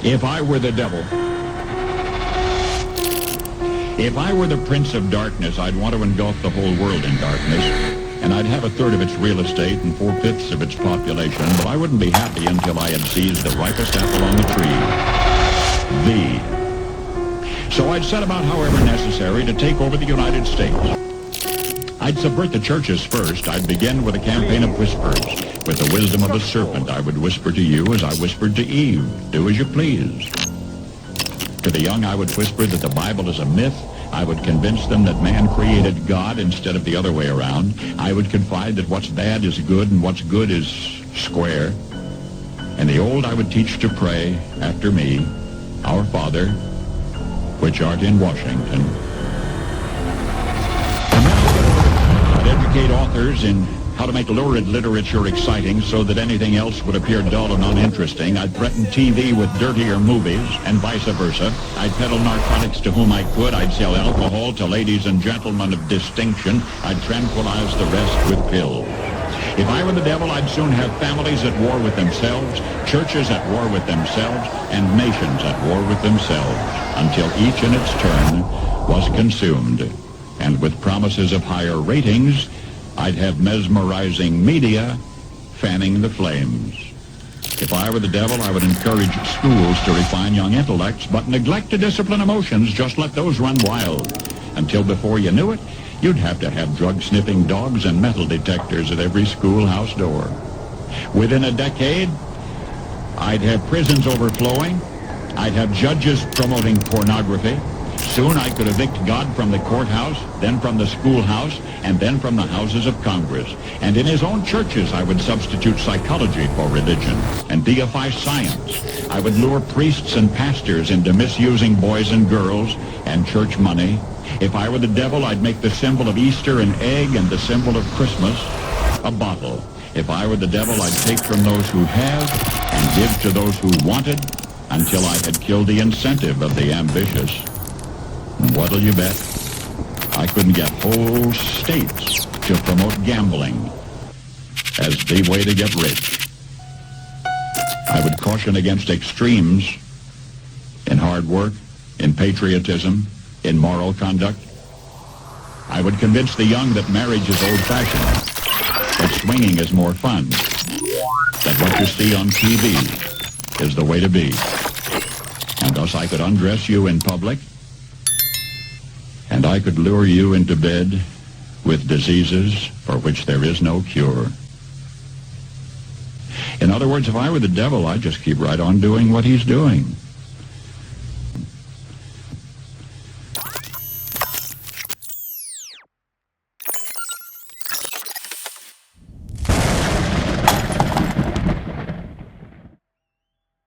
If I were the devil, if I were the prince of darkness, I'd want to engulf the whole world in darkness, and I'd have a third of its real estate and 4/5 of its population, but I wouldn't be happy until I had seized the ripest apple on the tree. So I'd set about, however necessary, to take over the United States. I'd subvert the churches first. I'd begin with a campaign of whispers. With the wisdom of a serpent, I would whisper to you as I whispered to Eve, do as you please. To the young, I would whisper that the Bible is a myth. I would convince them that man created God instead of the other way around. I would confide that what's bad is good and what's good is square. And the old, I would teach to pray after me, Our Father, which art in Washington. And then I'd educate authors in how to make lurid literature exciting so that anything else would appear dull and uninteresting. I'd threaten TV with dirtier movies and vice versa. I'd peddle narcotics to whom I could. I'd sell alcohol to ladies and gentlemen of distinction. I'd tranquilize the rest with pills. If I were the devil, I'd soon have families at war with themselves, churches at war with themselves, and nations at war with themselves, until each in its turn was consumed. And with promises of higher ratings, I'd have mesmerizing media fanning the flames. If I were the devil, I would encourage schools to refine young intellects, but neglect to discipline emotions. Just let those run wild. Until before you knew it, you'd have to have drug-sniffing dogs and metal detectors at every schoolhouse door. Within a decade, I'd have prisons overflowing. I'd have judges promoting pornography. Soon I could evict God from the courthouse, then from the schoolhouse, and then from the houses of Congress. And in his own churches, I would substitute psychology for religion and deify science. I would lure priests and pastors into misusing boys and girls and church money. If I were the devil, I'd make the symbol of Easter an egg and the symbol of Christmas a bottle. If I were the devil, I'd take from those who have and give to those who wanted until I had killed the incentive of the ambitious. What'll you bet? I couldn't get whole states to promote gambling as the way to get rich. I would caution against extremes in hard work, in patriotism, in moral conduct. I would convince the young that marriage is old-fashioned, that swinging is more fun, that what you see on TV is the way to be. And thus I could undress you in public, and I could lure you into bed with diseases for which there is no cure. In other words, if I were the devil, I'd just keep right on doing what he's doing.